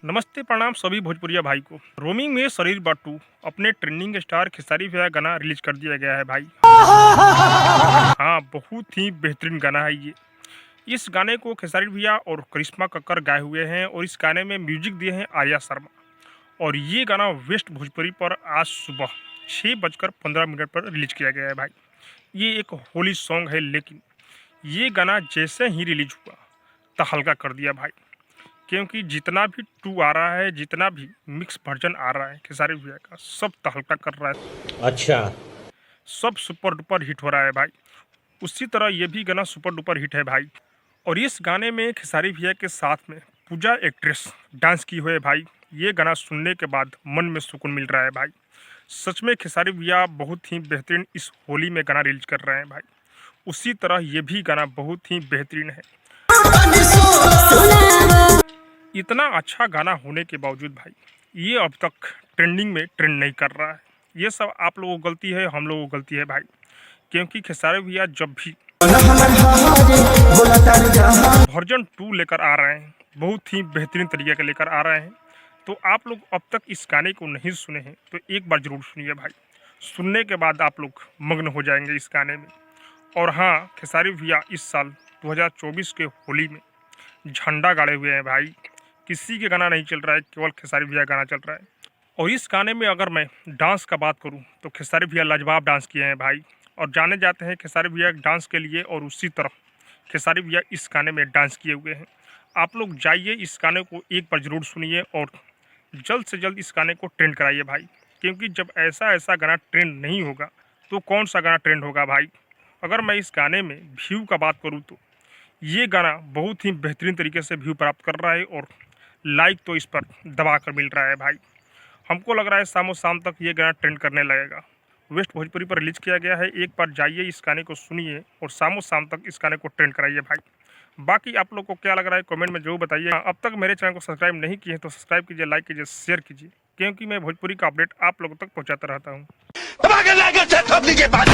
नमस्ते प्रणाम सभी भोजपुरिया भाई को। रोमिंग में शरीर बाटू अपने ट्रेंडिंग स्टार खेसारी भैया गाना रिलीज कर दिया गया है भाई। हाँ, बहुत ही बेहतरीन गाना है ये। इस गाने को खेसारी भैया और करिश्मा कक्कर गाए हुए हैं और इस गाने में म्यूजिक दिए हैं आर्या शर्मा। और ये गाना वेस्ट भोजपुरी पर आज सुबह 6:15 पर रिलीज किया गया है भाई। ये एक होली सॉन्ग है, लेकिन ये गाना जैसे ही रिलीज हुआ तहलका कर दिया भाई, क्योंकि जितना भी टू आ रहा है, जितना भी मिक्स वर्जन आ रहा है खेसारी भैया का, सब तहलका कर रहा है। अच्छा, सब सुपर डुपर हिट हो रहा है भाई। उसी तरह ये भी गाना सुपर डुपर हिट है भाई। और इस गाने में खेसारी भैया के साथ में पूजा एक्ट्रेस डांस की हुई है भाई। ये गाना सुनने के बाद मन में सुकून मिल रहा है भाई। सच में खेसारी भैया बहुत ही बेहतरीन इस होली में गाना रिलीज कर रहे हैं भाई। उसी तरह ये भी गाना बहुत ही बेहतरीन है। इतना अच्छा गाना होने के बावजूद भाई ये अब तक ट्रेंडिंग में ट्रेंड नहीं कर रहा है। ये सब आप लोगों को गलती है, हम लोगों को गलती है भाई, क्योंकि खेसारी भैया जब भी वर्जन 2 लेकर आ रहे हैं, बहुत ही बेहतरीन तरीके का लेकर आ रहे हैं, तो आप लोग अब तक इस गाने को नहीं सुने हैं तो एक बार ज़रूर सुनिए भाई। सुनने के बाद आप लोग मग्न हो जाएंगे इस गाने में। और हाँ, खेसारी भैया इस साल 2024 के होली में झंडा गाड़े हुए हैं भाई। किसी के गाना नहीं चल रहा है, केवल खेसारी भैया गाना चल रहा है। और इस गाने में अगर मैं डांस का बात करूं तो खेसारी भैया लाजवाब डांस किए हैं भाई, और जाने जाते हैं खेसारी भैया डांस के लिए। और उसी तरह खेसारी भैया इस गाने में डांस किए हुए हैं। आप लोग जाइए, इस गाने को एक बार ज़रूर सुनिए और जल्द से जल्द इस गाने को ट्रेंड कराइए भाई, क्योंकि जब ऐसा गाना ट्रेंड नहीं होगा तो कौन सा गाना ट्रेंड होगा भाई। अगर मैं इस गाने में व्यू का बात करूँ तो ये गाना बहुत ही बेहतरीन तरीके से व्यू प्राप्त कर रहा है और लाइक तो इस पर दबा कर मिल रहा है भाई। हमको लग रहा है शाम शाम तक ये गाना ट्रेंड करने लगेगा। वेस्ट भोजपुरी पर रिलीज किया गया है, एक बार जाइए, इस गाने को सुनिए और शाम तक इस गाने को ट्रेंड कराइए भाई। बाकी आप लोग को क्या लग रहा है कमेंट में जरूर बताइए। अब तक मेरे चैनल को सब्सक्राइब नहीं किए तो सब्सक्राइब कीजिए, लाइक कीजिए, शेयर कीजिए, क्योंकि मैं भोजपुरी का अपडेट आप लोगों तक पहुँचाता रहता हूँ।